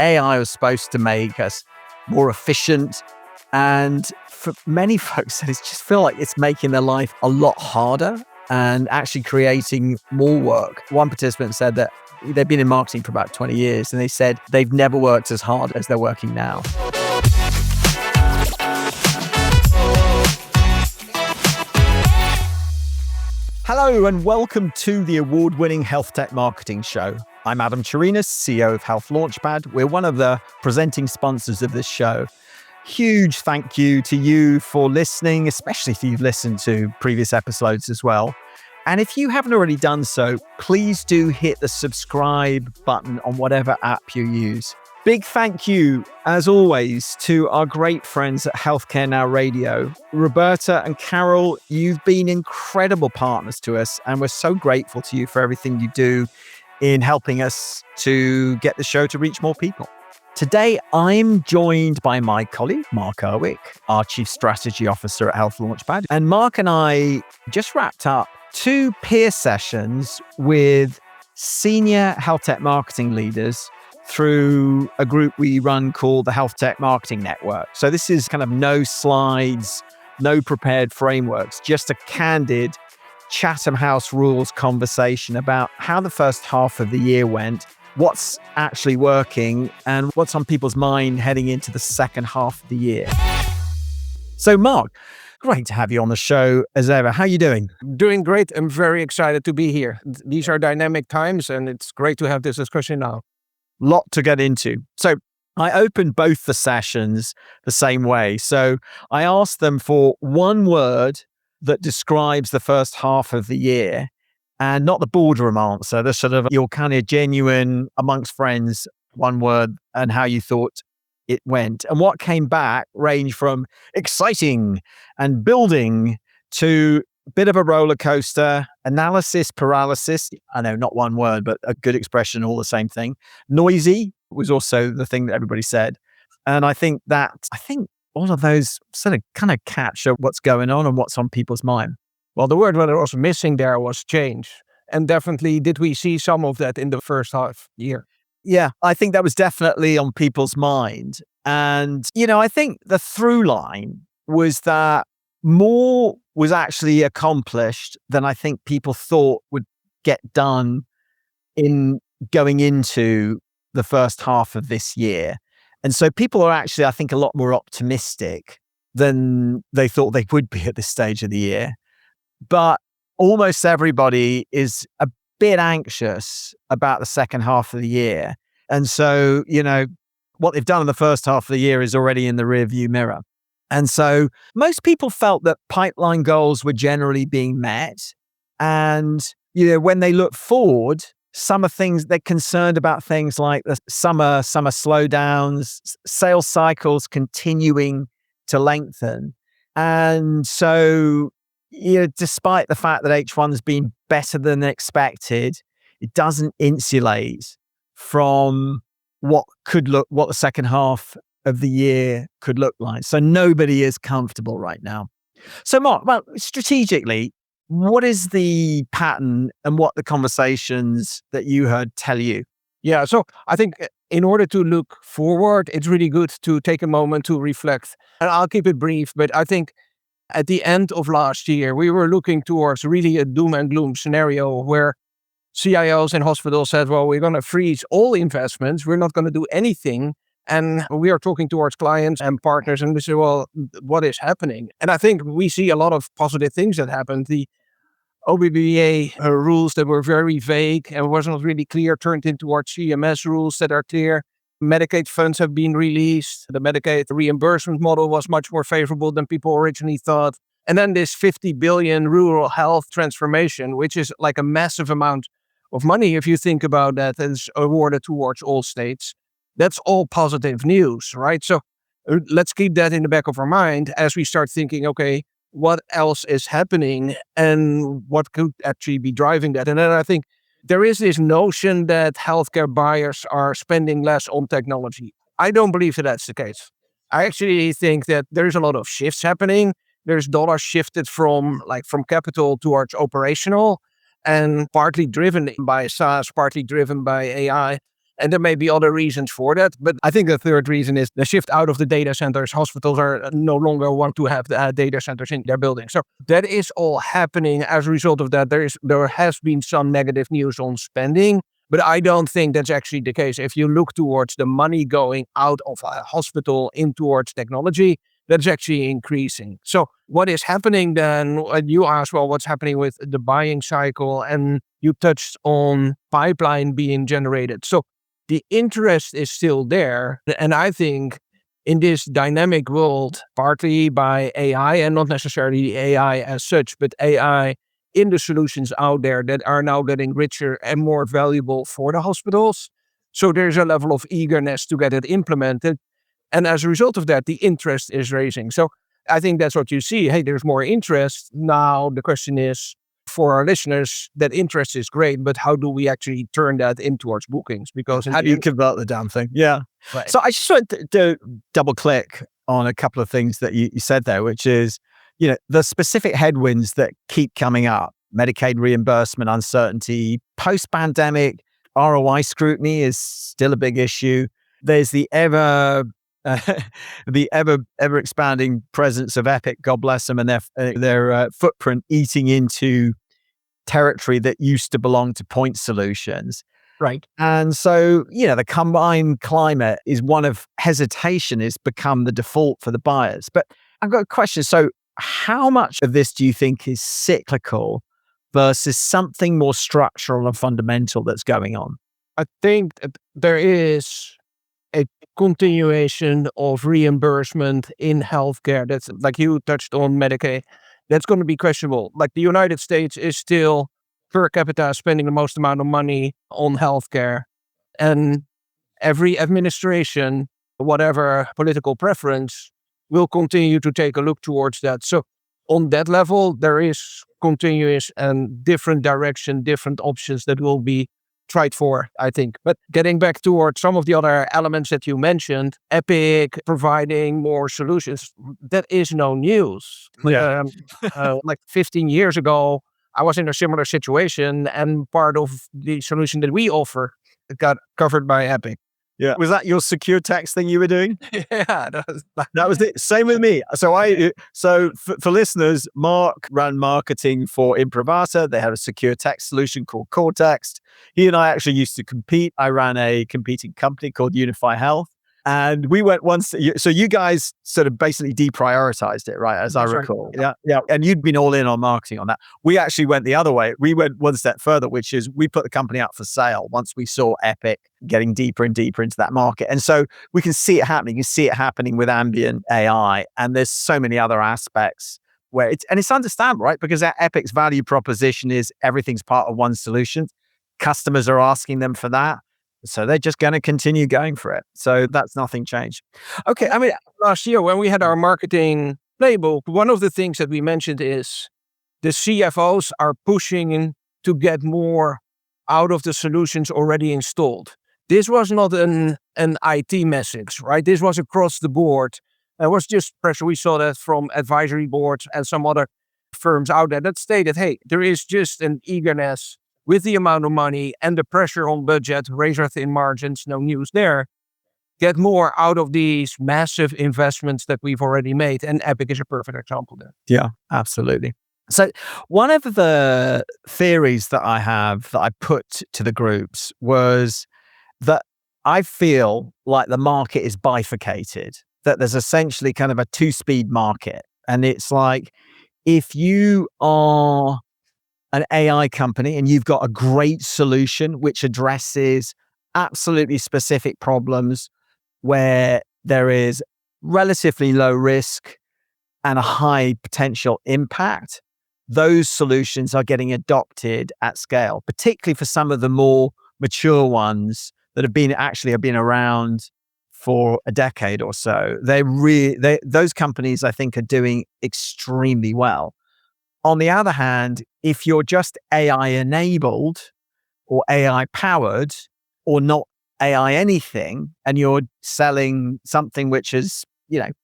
AI was supposed to make us more efficient. And for many folks, it just feel like it's making their life a lot harder and actually creating more work. One participant said that they've been in marketing for about 20 years, and they said they've never worked as hard as they're working now. Hello and welcome to the award-winning Healthtech Marketing Show. I'm Adam Chirinas, CEO of Health Launchpad. We're one of the presenting sponsors of this show. Huge thank you to you for listening, especially if you've listened to previous episodes as well. And if you haven't already done so, please do hit the subscribe button on whatever app you use. Big thank you, as always, to our great friends at Healthcare Now Radio. Roberta and Carol, you've been incredible partners to us, and we're so grateful to you for everything you do in helping us to get the show to reach more people. Today, I'm joined by my colleague, Mark Erwich, our Chief Strategy Officer at Health Launchpad. And Mark and I just wrapped up 2 peer sessions with senior Healthtech marketing leaders through a group we run called the Healthtech Marketing Network. So this is kind of no slides, no prepared frameworks, just a candid Chatham House rules conversation about how the first half of the year went, what's actually working, and what's on people's mind heading into the second half of the year. So Mark, great to have you on the show as ever. How are you doing? Doing great. I'm very excited to be here. These are dynamic times, and it's great to have this discussion now. Lot to get into. So I opened both the sessions the same way. So I asked them for one word that describes the first half of the year, and not the boardroom answer, the sort of your kind of genuine amongst friends, one word, and how you thought it went. And what came back ranged from exciting and building to a bit of a roller coaster, analysis paralysis. I know, not one word, but a good expression, all the same thing. Noisy was also the thing that everybody said. And I think all of those sort of kind of capture what's going on and what's on people's mind. Well, the word that was missing there was change. And definitely, did we see some of that in the first half year? Yeah, I think that was definitely on people's mind. And, I think the through line was that more was actually accomplished than I think people thought would get done in going into the first half of this year. And so people are actually, I think, a lot more optimistic than they thought they would be at this stage of the year. But almost everybody is a bit anxious about the second half of the year. And so, what they've done in the first half of the year is already in the rearview mirror. And so most people felt that pipeline goals were generally being met. And, when they look forward, some of things they're concerned about things like the summer slowdowns, sales cycles continuing to lengthen. And so, despite the fact that H1's been better than expected, it doesn't insulate from what the second half of the year could look like. So nobody is comfortable right now. So Mark, well, strategically, what is the pattern and what the conversations that you heard tell you? Yeah, so I think in order to look forward, it's really good to take a moment to reflect. And I'll keep it brief, but I think at the end of last year, we were looking towards really a doom and gloom scenario where CIOs and hospitals said, well, we're going to freeze all investments. We're not going to do anything. And we are talking towards clients and partners, and we say, well, what is happening? And I think we see a lot of positive things that happened. The OBBA rules that were very vague and was not really clear turned into our CMS rules that are clear. Medicaid funds have been released. The Medicaid reimbursement model was much more favorable than people originally thought. And then this 50 billion rural health transformation, which is like a massive amount of money, if you think about that, is awarded towards all states. That's all positive news, right? So let's keep that in the back of our mind as we start thinking, okay, what else is happening and what could actually be driving that? And then I think there is this notion that healthcare buyers are spending less on technology. I don't believe that that's the case. I actually think that there's a lot of shifts happening. There's dollars shifted from capital towards operational, and partly driven by SaaS, partly driven by AI. And there may be other reasons for that. But I think the third reason is the shift out of the data centers. Hospitals are no longer want to have data centers in their buildings. So that is all happening. As a result of that, there has been some negative news on spending. But I don't think that's actually the case. If you look towards the money going out of a hospital in towards technology, that's actually increasing. So what is happening then, you asked, well, what's happening with the buying cycle? And you touched on pipeline being generated. So the interest is still there. And I think in this dynamic world, partly by AI, and not necessarily AI as such, but AI in the solutions out there that are now getting richer and more valuable for the hospitals. So there's a level of eagerness to get it implemented. And as a result of that, the interest is raising. So I think that's what you see. Hey, there's more interest. Now the question is, for our listeners, that interest is great, but how do we actually turn that in towards bookings? Because how do you convert the damn thing? Yeah. Right. So I just want to double click on a couple of things that you said there, which is, the specific headwinds that keep coming up: Medicaid reimbursement uncertainty, post-pandemic ROI scrutiny is still a big issue. There's the ever expanding presence of Epic, God bless them, and their footprint eating into territory that used to belong to point solutions. Right. And so, the combined climate is one of hesitation has become the default for the buyers. But I've got a question. So how much of this do you think is cyclical versus something more structural and fundamental that's going on? I think there is a continuation of reimbursement in healthcare. That's like you touched on Medicaid. That's going to be questionable. Like the United States is still per capita spending the most amount of money on healthcare. And every administration, whatever political preference, will continue to take a look towards that. So on that level, there is continuous and different direction, different options that will be tried for, I think. But getting back towards some of the other elements that you mentioned, Epic providing more solutions, that is no news. Yeah. Like 15 years ago, I was in a similar situation, and part of the solution that we offer got covered by Epic. Yeah. Was that your secure text thing you were doing? Yeah. That was it. Same with me. So for listeners, Mark ran marketing for Imprivata. They had a secure text solution called Cortext. He and I actually used to compete. I ran a competing company called Unify Health. And we went once. So you guys sort of basically deprioritized it, right? As I recall. Right. Yeah. And you'd been all in on marketing on that. We actually went the other way. We went one step further, which is we put the company up for sale once we saw Epic getting deeper and deeper into that market. And so we can see it happening. You can see it happening with ambient AI. And there's so many other aspects where it's understandable, right? Because Epic's value proposition is everything's part of one solution. Customers are asking them for that. So they're just going to continue going for it. So that's nothing changed. Okay. I mean, last year when we had our marketing playbook, one of the things that we mentioned is the CFOs are pushing to get more out of the solutions already installed. This was not an IT message, right? This was across the board. It was just pressure. We saw that from advisory boards and some other firms out there that stated, hey, there is just an eagerness with the amount of money and the pressure on budget, razor thin margins, no news there, get more out of these massive investments that we've already made. And Epic is a perfect example there. Yeah, absolutely. So one of the theories that I put to the groups was that I feel like the market is bifurcated, that there's essentially kind of a two-speed market. And it's like, if you are an AI company and you've got a great solution which addresses absolutely specific problems where there is relatively low risk and a high potential impact, those solutions are getting adopted at scale, particularly for some of the more mature ones that have been around for a decade or so. Those companies, I think, are doing extremely well. On the other hand, if you're just AI enabled or AI powered or not AI anything, and you're selling something which is,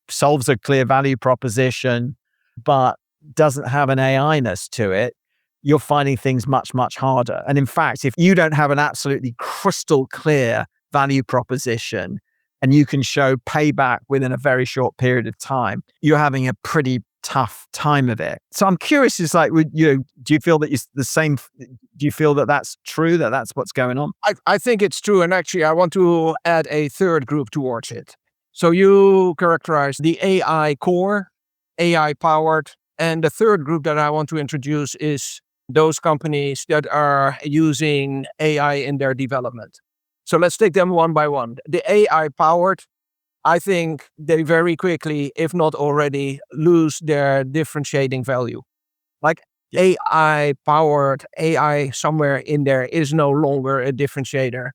solves a clear value proposition, but doesn't have an AI-ness to it, you're finding things much, much harder. And in fact, if you don't have an absolutely crystal clear value proposition and you can show payback within a very short period of time, you're having a pretty tough time of it. So I'm curious, is like, do you feel that it's the same? Do you feel that that's true, that that's what's going on? I think it's true. And actually, I want to add a third group towards it. So you characterize the AI core, AI powered. And the third group that I want to introduce is those companies that are using AI in their development. So let's take them one by one. The AI powered, I think they very quickly, if not already, lose their differentiating value. Like AI powered, AI somewhere in there is no longer a differentiator.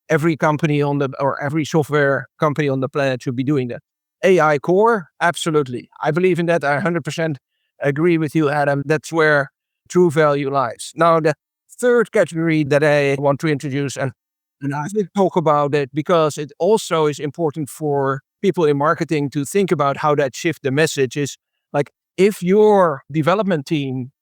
Every company or every software company on the planet should be doing that. AI core, absolutely. I believe in that. I 100% agree with you, Adam. That's where true value lies. Now, the third category that I want to introduce, and I will talk about it because it also is important for people in marketing to think about how that shift the message is. Like, if your development team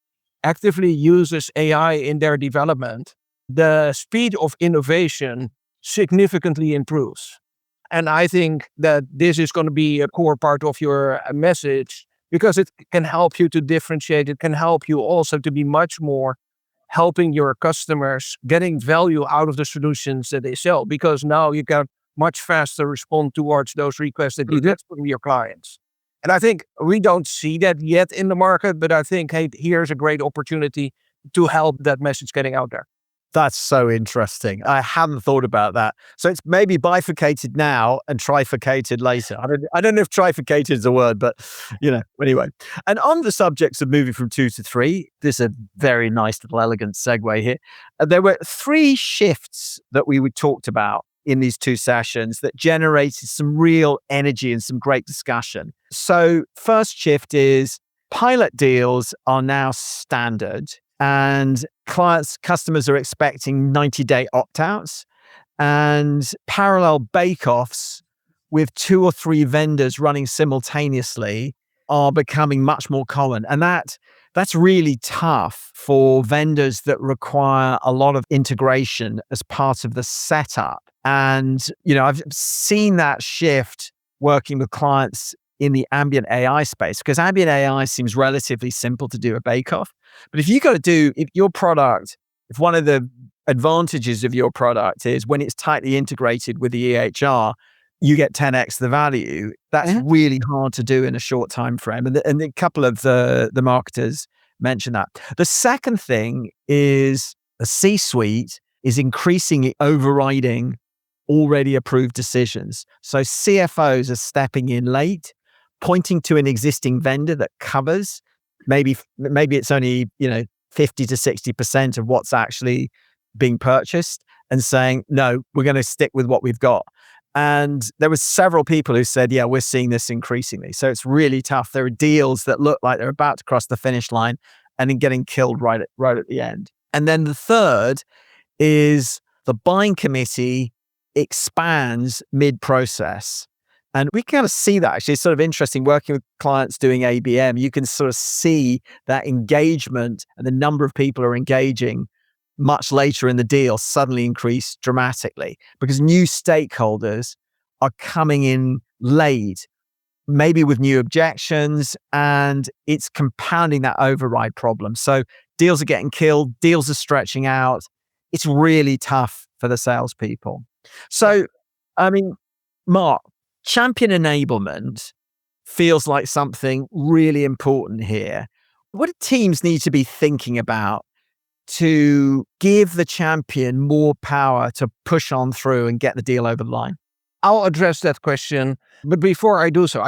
actively uses AI in their development, the speed of innovation significantly improves. And I think that this is going to be a core part of your message because it can help you to differentiate. It can help you also to be much more helping your customers getting value out of the solutions that they sell, because now you can much faster respond towards those requests that you get from your clients. And I think we don't see that yet in the market, but I think, hey, here's a great opportunity to help that message getting out there. That's so interesting. I hadn't thought about that. So it's maybe bifurcated now and trifurcated later. I don't know if trifurcated is a word, but anyway. And on the subjects of moving from 2 to 3, this is a very nice little elegant segue here. There were 3 shifts that we talked about in these 2 sessions that generated some real energy and some great discussion. So first shift is pilot deals are now standard. And customers are expecting 90-day opt-outs, and parallel bake-offs with 2 or 3 vendors running simultaneously are becoming much more common. And that's really tough for vendors that require a lot of integration as part of the setup. And, I've seen that shift working with clients in the ambient AI space, because ambient AI seems relatively simple to do a bake-off. But if one of the advantages of your product is when it's tightly integrated with the EHR, you get 10x the value. That's really hard to do in a short time frame. And a couple of the marketers mentioned that. The second thing is the C-suite is increasingly overriding already approved decisions. So CFOs are stepping in late, pointing to an existing vendor that covers, maybe it's only 50 to 60% of what's actually being purchased, and saying, no, we're going to stick with what we've got. And there were several people who said, yeah, we're seeing this increasingly. So it's really tough. There are deals that look like they're about to cross the finish line and then getting killed right at the end. And then the third is the buying committee expands mid-process. And we kind of see that. Actually, it's sort of interesting working with clients doing ABM. You can sort of see that engagement and the number of people who are engaging much later in the deal suddenly increase dramatically because new stakeholders are coming in late, maybe with new objections, and it's compounding that override problem. So deals are getting killed, deals are stretching out. It's really tough for the salespeople. So, Mark, champion enablement feels like something really important here. What do teams need to be thinking about to give the champion more power to push on through and get the deal over the line? I'll address that question. But before I do so,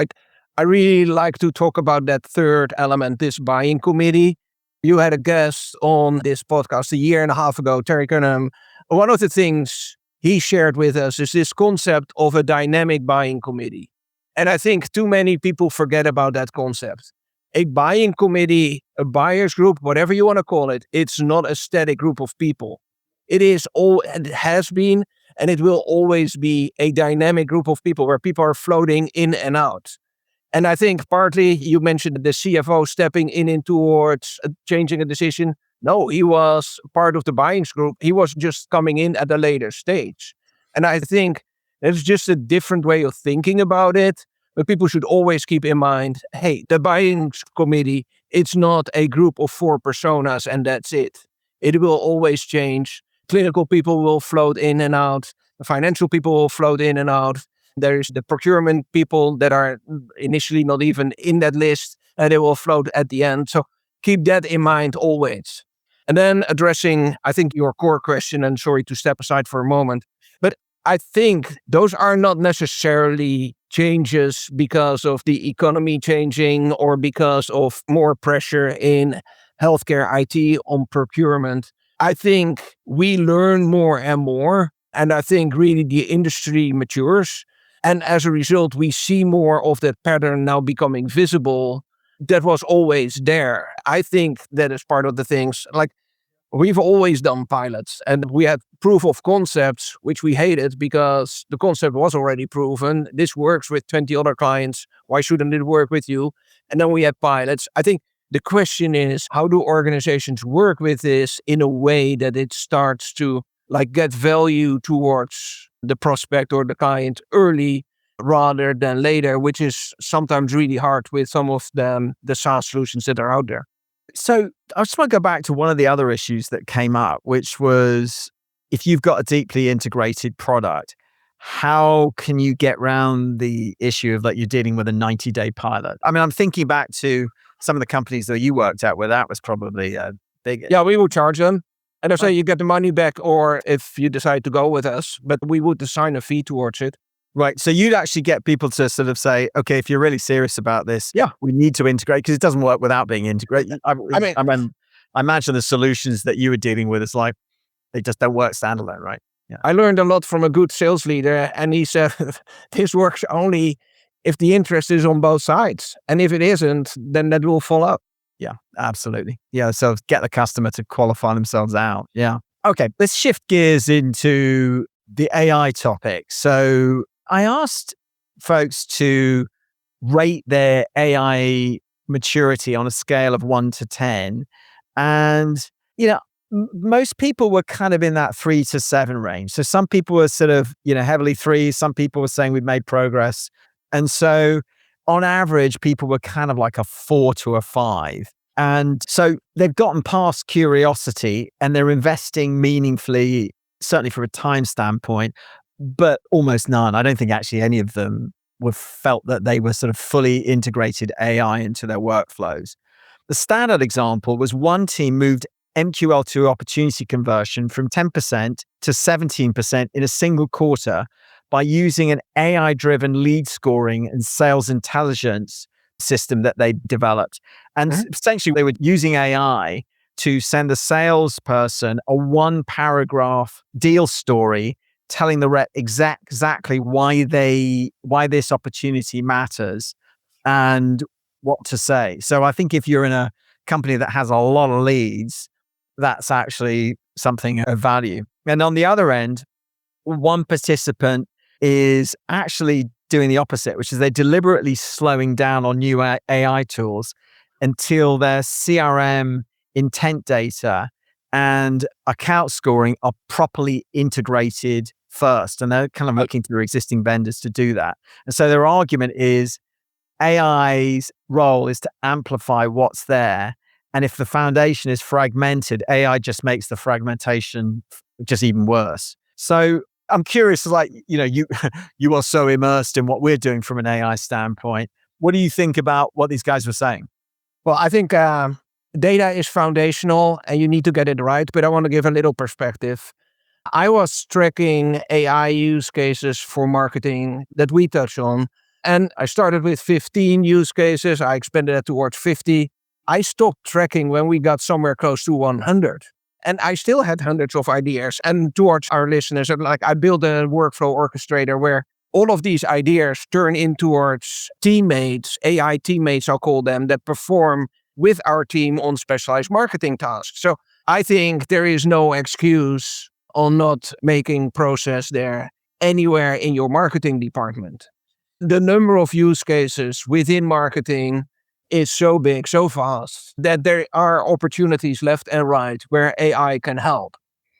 I really like to talk about that third element, this buying committee. You had a guest on this podcast a year and a half ago, Terry Cunningham. One of the things he shared with us is this concept of a dynamic buying committee. And I think too many people forget about that concept. A buying committee, a buyer's group, whatever you want to call it, it's not a static group of people. It has been, and it will always be a dynamic group of people where people are floating in and out. And I think partly you mentioned the CFO stepping in towards changing a decision. No, he was part of the buying group. He was just coming in at a later stage. And I think it's just a different way of thinking about it. But people should always keep in mind, hey, the buying committee, it's not a group of 4 personas and that's it. It will always change. Clinical people will float in and out. The financial people will float in and out. There's the procurement people that are initially not even in that list, and they will float at the end. So keep that in mind always. And then addressing, I think, your core question, and sorry to step aside for a moment, but I think those are not necessarily changes because of the economy changing or because of more pressure in healthcare IT on procurement. I think we learn more and more, and I think really the industry matures. And as a result, we see more of that pattern now becoming visible that was always there. I think that is part of the things. Like, we've always done pilots and we had proof of concepts, which we hated because the concept was already proven. This works with 20 other clients. Why shouldn't it work with you? And then we had pilots. I think the question is, how do organizations work with this in a way that it starts to get value towards the prospect or the client early rather than later, which is sometimes really hard with some of the SaaS solutions that are out there. So I just want to go back to one of the other issues that came up, which was if you've got a deeply integrated product, how can you get around the issue of that you're dealing with a 90-day pilot? I mean, I'm thinking back to some of the companies that you worked at where that was probably big. Yeah, we would charge them. And I say you get the money back, or if you decide to go with us, but we would assign a fee towards it. Right. So you'd actually get people to sort of say, okay, if you're really serious about this, yeah, we need to integrate because it doesn't work without being integrated. I imagine the solutions that you were dealing with is like, they just don't work standalone, right? Yeah. I learned a lot from a good sales leader, and he said, this works only if the interest is on both sides. And if it isn't, then that will fall out. Yeah, absolutely. Yeah. So get the customer to qualify themselves out. Yeah. Okay. Let's shift gears into the AI topic. So I asked folks to rate their AI maturity on a scale of 1 to 10. And, most people were kind of in that 3 to 7 range. So some people were sort of, heavily 3. Some people were saying we've made progress. And so on average, people were kind of like a 4 to a 5. And so they've gotten past curiosity and they're investing meaningfully, certainly from a time standpoint, but almost none. I don't think actually any of them felt that they were sort of fully integrated AI into their workflows. The standard example was one team moved MQL2 opportunity conversion from 10% to 17% in a single quarter by using an AI-driven lead scoring and sales intelligence system that they developed. And essentially, they were using AI to send the salesperson a 1-paragraph deal story telling the rep exactly why this opportunity matters and what to say. So I think if you're in a company that has a lot of leads, that's actually something of value. And on the other end, one participant is actually doing the opposite, which is they're deliberately slowing down on new AI tools until their CRM intent data and account scoring are properly integrated first. And they're kind of looking to their existing vendors to do that. And so their argument is AI's role is to amplify what's there. And if the foundation is fragmented, AI just makes the fragmentation just even worse. So I'm curious, you are so immersed in what we're doing from an AI standpoint. What do you think about what these guys were saying? Well, I think data is foundational and you need to get it right, but I want to give a little perspective. I was tracking AI use cases for marketing that we touch on, and I started with 15 use cases. I expanded that towards 50. I stopped tracking when we got somewhere close to 100. And I still had hundreds of ideas. And towards our listeners, I built a workflow orchestrator where all of these ideas turn in towards teammates, AI teammates, I'll call them, that perform with our team on specialized marketing tasks. So I think there is no excuse on not making process there anywhere in your marketing department. The number of use cases within marketing is so big, so fast, that there are opportunities left and right where AI can help.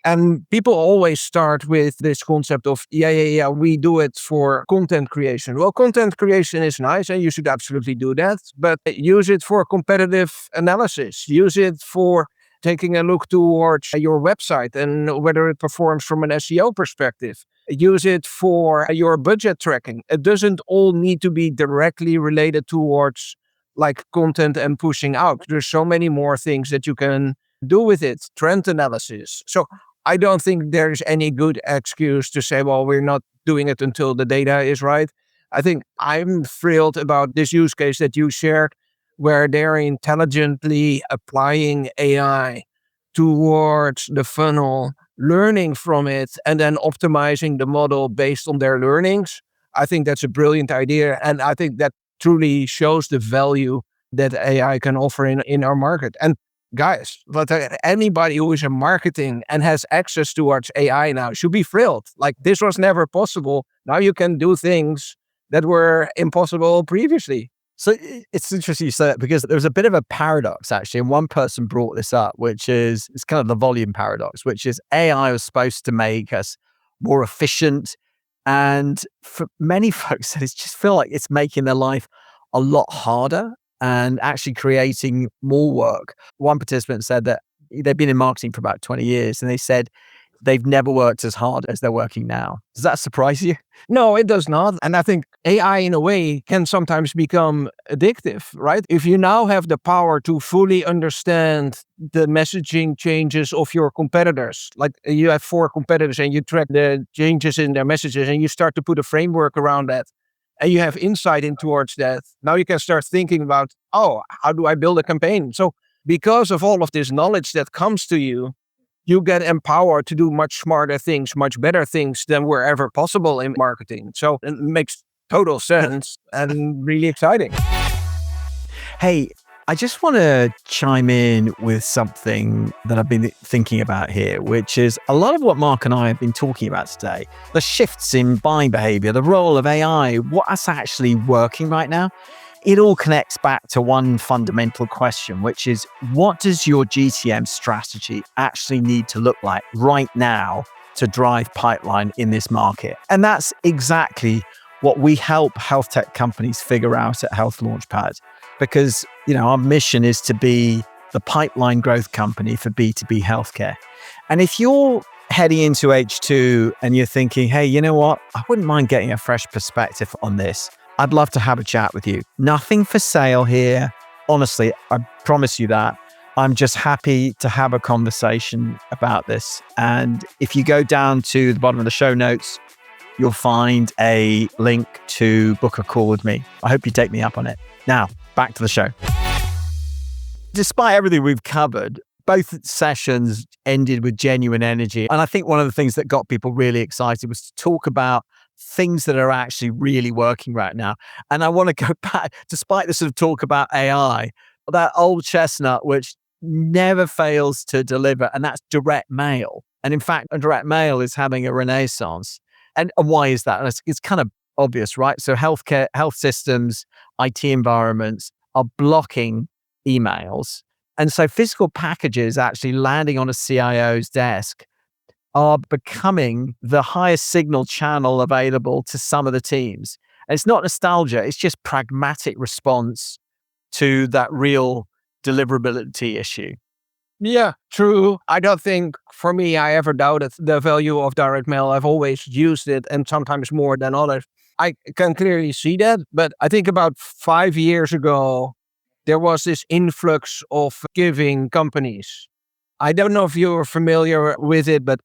And people always start with this concept of, yeah, we do it for content creation. Well, content creation is nice and you should absolutely do that, but use it for competitive analysis. Use it for taking a look towards your website and whether it performs from an SEO perspective. Use it for your budget tracking. It doesn't all need to be directly related towards like content and pushing out. There's so many more things that you can do with it. Trend analysis. So I don't think there's any good excuse to say, well, we're not doing it until the data is right. I think I'm thrilled about this use case that you shared, where they're intelligently applying AI towards the funnel, learning from it, and then optimizing the model based on their learnings. I think that's a brilliant idea. And I think that truly shows the value that AI can offer in our market. And guys, but anybody who is in marketing and has access towards AI now should be thrilled. Like, this was never possible. Now you can do things that were impossible previously. So it's interesting you say that, because there's a bit of a paradox actually, and one person brought this up, which is it's kind of the volume paradox, which is AI was supposed to make us more efficient, and for many folks, it just feel like it's making their life a lot harder and actually creating more work. One participant said that they've been in marketing for about 20 years, and they said they've never worked as hard as they're working now. Does that surprise you? No, it does not. And I think AI in a way can sometimes become addictive, right? If you now have the power to fully understand the messaging changes of your competitors, like you have 4 competitors and you track the changes in their messages and you start to put a framework around that and you have insight in towards that, now you can start thinking about, oh, how do I build a campaign? So because of all of this knowledge that comes to you, you get empowered to do much smarter things, much better things than were ever possible in marketing. So it makes total sense and really exciting. Hey, I just want to chime in with something that I've been thinking about here, which is a lot of what Mark and I have been talking about today, the shifts in buying behavior, the role of AI, what's actually working right now. It all connects back to one fundamental question, which is, what does your GTM strategy actually need to look like right now to drive pipeline in this market? And that's exactly what we help health tech companies figure out at Health Launchpad, because our mission is to be the pipeline growth company for B2B healthcare. And if you're heading into H2 and you're thinking, hey, you know what? I wouldn't mind getting a fresh perspective on this. I'd love to have a chat with you. Nothing for sale here. Honestly, I promise you that. I'm just happy to have a conversation about this. And if you go down to the bottom of the show notes, you'll find a link to book a call with me. I hope you take me up on it. Now, back to the show. Despite everything we've covered, both sessions ended with genuine energy. And I think one of the things that got people really excited was to talk about things that are actually really working right now. And I want to go back, despite the sort of talk about AI, that old chestnut, which never fails to deliver, and that's direct mail. And in fact, direct mail is having a renaissance. And why is that? And it's kind of obvious, right? So healthcare, health systems, IT environments are blocking emails. And so physical packages actually landing on a CIO's desk are becoming the highest signal channel available to some of the teams. And it's not nostalgia, it's just pragmatic response to that real deliverability issue. Yeah, true. I don't think for me, I ever doubted the value of direct mail. I've always used it, and sometimes more than others. I can clearly see that. But I think about 5 years ago, there was this influx of giving companies. I don't know if you're familiar with it, but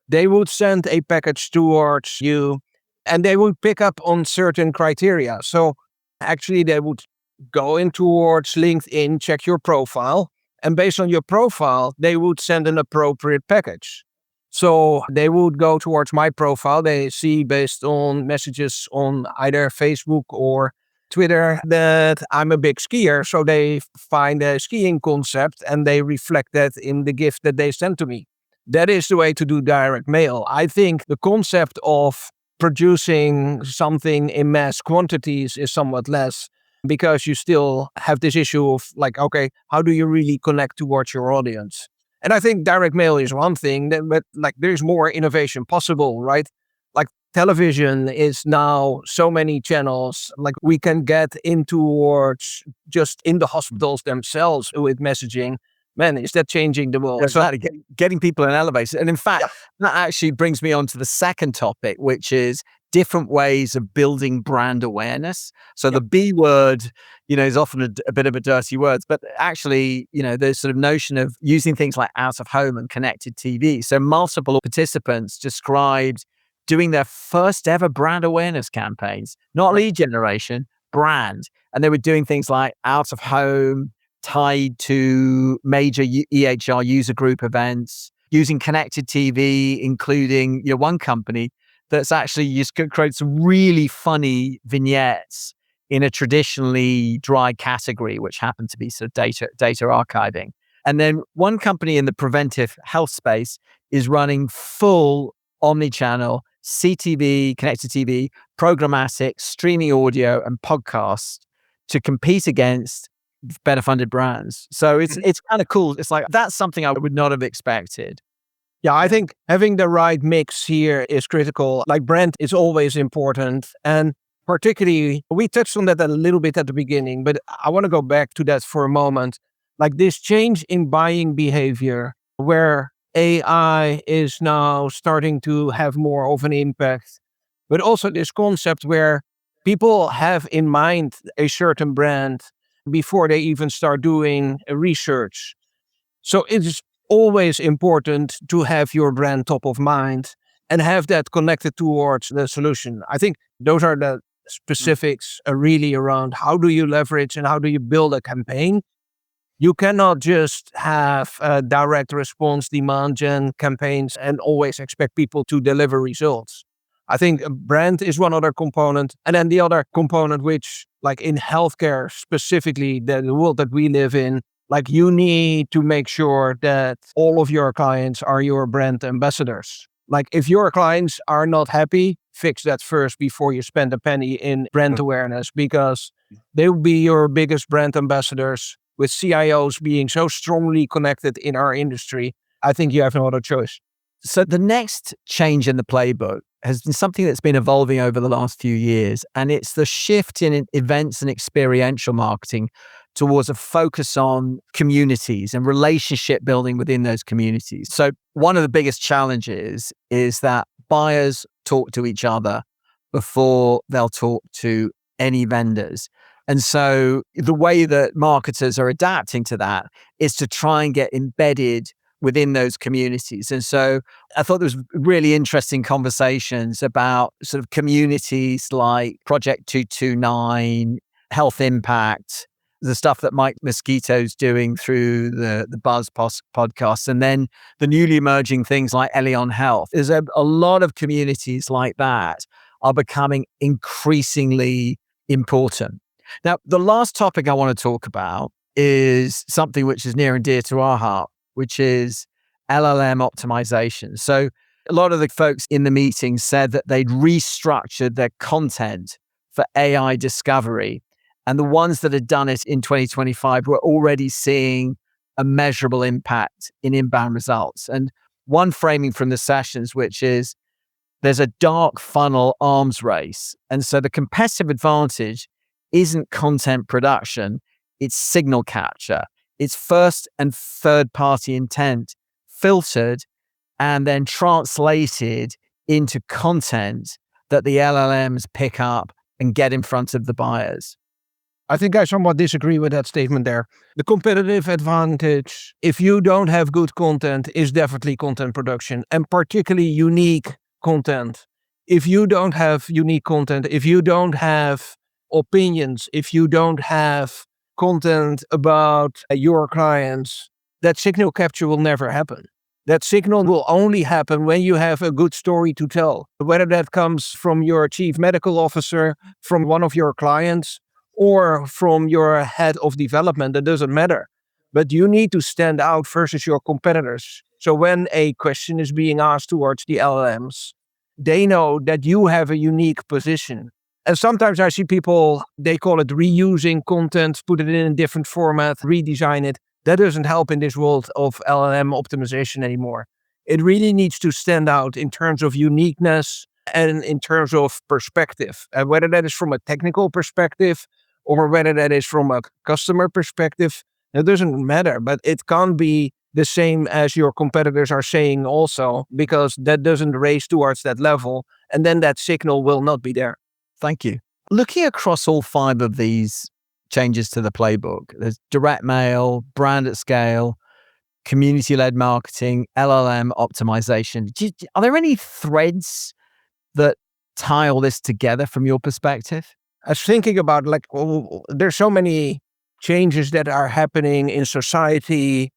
they would send a package towards you and they would pick up on certain criteria. So actually they would go in towards LinkedIn, check your profile, and based on your profile, they would send an appropriate package. So they would go towards my profile. They see based on messages on either Facebook or Twitter that I'm a big skier. So they find a skiing concept and they reflect that in the gift that they send to me. That is the way to do direct mail. I think the concept of producing something in mass quantities is somewhat less, because you still have this issue of like, okay, how do you really connect towards your audience? And I think direct mail is one thing, but like there's more innovation possible, right? Like television is now so many channels, like we can get in towards just in the hospitals themselves with messaging. Man, is that changing the world? Exactly. Getting people in elevators. And in fact, Yeah. that actually brings me on to the second topic, which is different ways of building brand awareness. So the B word, is often a bit of a dirty word, but actually, there's sort of notion of using things like out of home and connected TV. So multiple participants described doing their first ever brand awareness campaigns, not lead generation, brand. And they were doing things like out of home, tied to major EHR user group events, using connected TV, including one company that's actually just create some really funny vignettes in a traditionally dry category, which happened to be sort of data archiving. And then one company in the preventive health space is running full omni-channel CTV, connected TV, programmatic, streaming audio, and podcasts to compete against better funded brands. So it's kind of cool. It's like, that's something I would not have expected. Yeah, I think having the right mix here is critical. Like brand is always important. And particularly, we touched on that a little bit at the beginning, but I want to go back to that for a moment. Like this change in buying behavior where AI is now starting to have more of an impact, but also this concept where people have in mind a certain brand before they even start doing research. So it's always important to have your brand top of mind and have that connected towards the solution. I think those are the specifics really around how do you leverage and how do you build a campaign. You cannot just have direct response demand gen campaigns and always expect people to deliver results. I think a brand is one other component. And then the other component, which like in healthcare specifically, the world that we live in, like you need to make sure that all of your clients are your brand ambassadors. Like if your clients are not happy, fix that first before you spend a penny in brand awareness, because they will be your biggest brand ambassadors. With CIOs being so strongly connected in our industry, I think you have no other choice. So the next change in the playbook has been something that's been evolving over the last few years, and it's the shift in events and experiential marketing towards a focus on communities and relationship building within those communities. So one of the biggest challenges is that buyers talk to each other before they'll talk to any vendors. And so the way that marketers are adapting to that is to try and get embedded within those communities. And so I thought there was really interesting conversations about sort of communities like Project 229, Health Impact, the stuff that Mike Mosquito's doing through the Buzz podcast, and then the newly emerging things like Elion Health. There's a lot of communities like that are becoming increasingly important. Now, the last topic I want to talk about is something which is near and dear to our heart, which is LLM optimization. So a lot of the folks in the meeting said that they'd restructured their content for AI discovery. And the ones that had done it in 2025 were already seeing a measurable impact in inbound results. And one framing from the sessions, which is there's a dark funnel arms race. And so the competitive advantage isn't content production, it's signal capture. It's first and third party intent filtered and then translated into content that the LLMs pick up and get in front of the buyers. I think I somewhat disagree with that statement there. The competitive advantage, if you don't have good content, is definitely content production, and particularly unique content. If you don't have unique content, if you don't have opinions, if you don't have content about your clients, that signal capture will never happen. That signal will only happen when you have a good story to tell, whether that comes from your chief medical officer, from one of your clients, or from your head of development. That doesn't matter. But you need to stand out versus your competitors. So when a question is being asked towards the LLMs, they know that you have a unique position. And sometimes I see people, they call it reusing content, put it in a different format, redesign it. That doesn't help in this world of LLM optimization anymore. It really needs to stand out in terms of uniqueness and in terms of perspective. And whether that is from a technical perspective or whether that is from a customer perspective, it doesn't matter. But it can't be the same as your competitors are saying also, because that doesn't raise towards that level. And then that signal will not be there. Thank you. Looking across all 5 of these changes to the playbook, there's direct mail, brand at scale, community-led marketing, LLM optimization. Are there any threads that tie all this together from your perspective? I was thinking about there's so many changes that are happening in society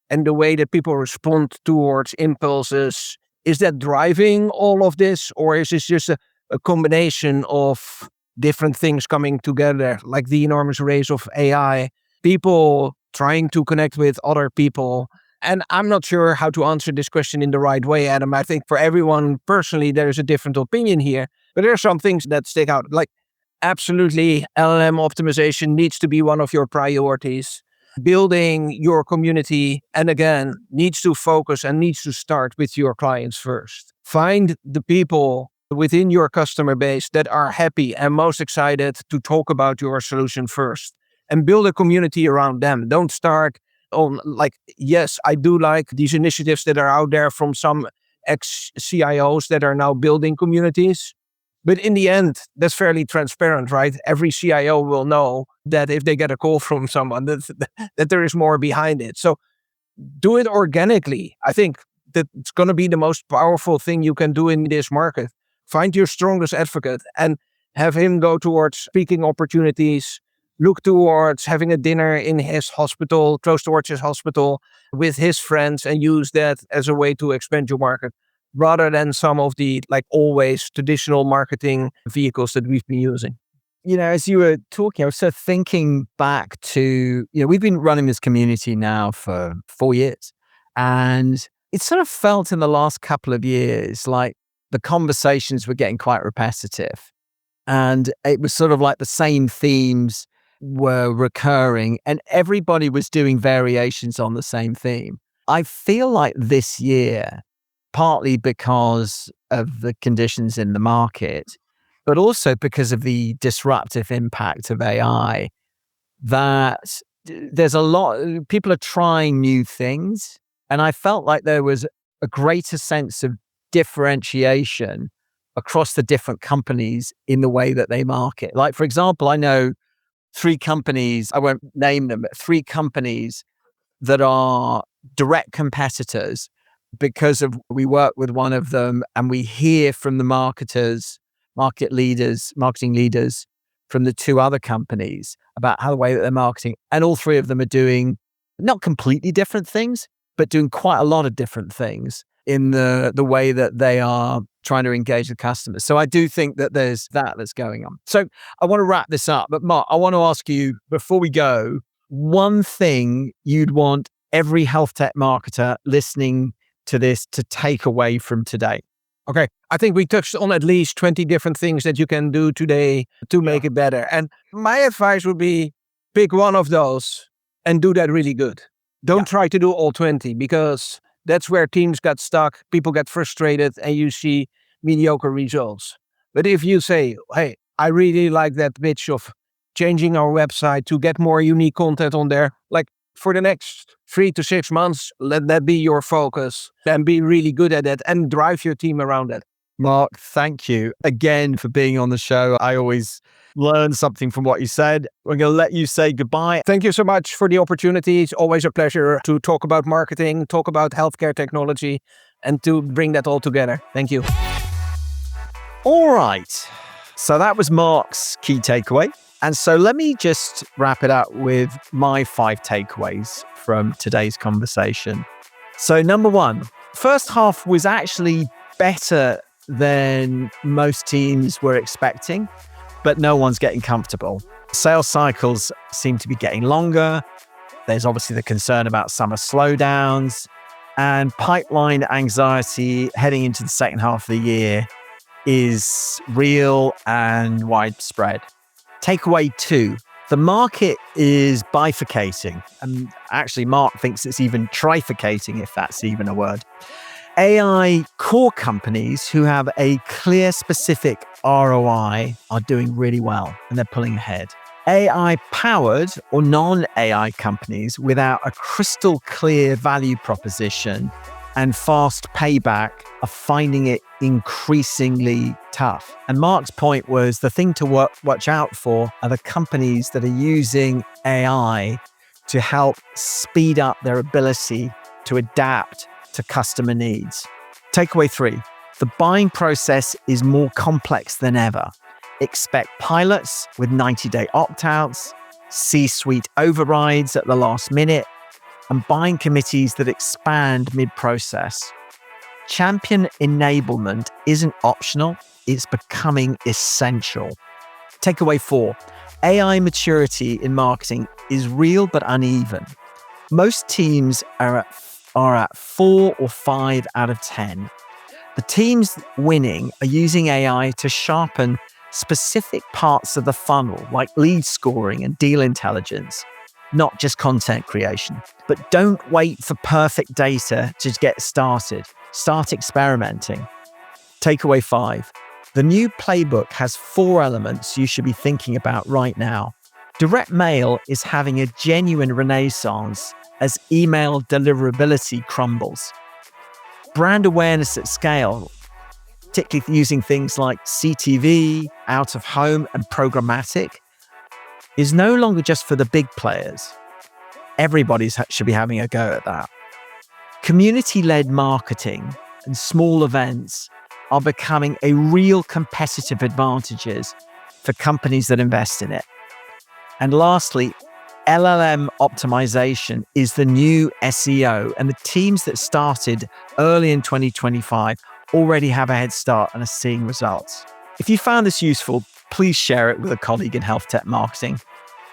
and the way that people respond towards impulses. Is that driving all of this, or is this just a combination of different things coming together, like the enormous rise of AI, people trying to connect with other people? And I'm not sure how to answer this question in the right way, Adam. I think for everyone personally, there is a different opinion here, but there are some things that stick out. Like, absolutely, LLM optimization needs to be one of your priorities. Building your community, and again, needs to focus and needs to start with your clients first. Find the people within your customer base that are happy and most excited to talk about your solution first, and build a community around them. Don't start on yes, I do like these initiatives that are out there from some ex-CIOs that are now building communities. But in the end, that's fairly transparent, right? Every CIO will know that if they get a call from someone, that there is more behind it. So do it organically. I think that it's going to be the most powerful thing you can do in this market. Find your strongest advocate and have him go towards speaking opportunities, look towards having a dinner in his hospital, close towards his hospital with his friends, and use that as a way to expand your market, rather than some of the, always traditional marketing vehicles that we've been using. As you were talking, I was sort of thinking back to, we've been running this community now for 4 years. And it sort of felt in the last couple of years like the conversations were getting quite repetitive. And it was sort of like the same themes were recurring and everybody was doing variations on the same theme. I feel like this year, partly because of the conditions in the market, but also because of the disruptive impact of AI, that there's a lot, people are trying new things. And I felt like there was a greater sense of differentiation across the different companies in the way that they market. Like, for example, I know 3 companies, I won't name them, but 3 companies that are direct competitors, because of we work with one of them and we hear from the marketing leaders from the 2 other companies about how the way that they're marketing. And all 3 of them are doing not completely different things, but doing quite a lot of different things in the way that they are trying to engage the customers. So I do think that there's that's going on. So I want to wrap this up, but Mark, I want to ask you, before we go, one thing you'd want every health tech marketer listening to this to take away from today. Okay, I think we touched on at least 20 different things that you can do today to make it better. And my advice would be pick one of those and do that really good. Don't try to do all 20, because that's where teams got stuck, people get frustrated, and you see mediocre results. But if you say, hey, I really like that pitch of changing our website to get more unique content on there, for the next 3 to 6 months, let that be your focus and be really good at it and drive your team around it. Mark, thank you again for being on the show. I always learn something from what you said. We're going to let you say goodbye. Thank you so much for the opportunity. It's always a pleasure to talk about marketing, talk about healthcare technology, and to bring that all together. Thank you. All right. So that was Mark's key takeaway. And so let me just wrap it up with my 5 takeaways from today's conversation. So number 1, first half was actually better than most teams were expecting, but no one's getting comfortable. Sales cycles seem to be getting longer. There's obviously the concern about summer slowdowns, and pipeline anxiety heading into the second half of the year is real and widespread. Takeaway 2, The market is bifurcating, and actually Mark thinks it's even trifurcating, if that's even a word. AI core companies who have a clear specific ROI are doing really well, and they're pulling ahead. AI-powered or non-AI companies without a crystal clear value proposition and fast payback are finding it increasingly tough. And Mark's point was the thing to watch out for are the companies that are using AI to help speed up their ability to adapt to customer needs. Takeaway 3, the buying process is more complex than ever. Expect pilots with 90-day opt-outs, C-suite overrides at the last minute, and buying committees that expand mid-process. Champion enablement isn't optional, it's becoming essential. Takeaway 4, AI maturity in marketing is real but uneven. Most teams are at 4 or 5 out of 10. The teams winning are using AI to sharpen specific parts of the funnel, like lead scoring and deal intelligence, not just content creation. But don't wait for perfect data to get started. Start experimenting. Takeaway 5, the new playbook has 4 elements you should be thinking about right now. Direct mail is having a genuine renaissance as email deliverability crumbles. Brand awareness at scale, particularly using things like CTV, out of home, and programmatic, is no longer just for the big players. Everybody should be having a go at that. Community-led marketing and small events are becoming a real competitive advantages for companies that invest in it. And lastly, LLM optimization is the new SEO, and the teams that started early in 2025 already have a head start and are seeing results. If you found this useful, please share it with a colleague in health tech marketing.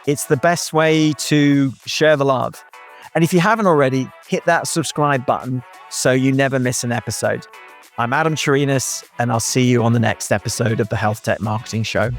It's the best way to share the love. And if you haven't already, hit that subscribe button so you never miss an episode. I'm Adam Chirinas, and I'll see you on the next episode of the Health Tech Marketing Show.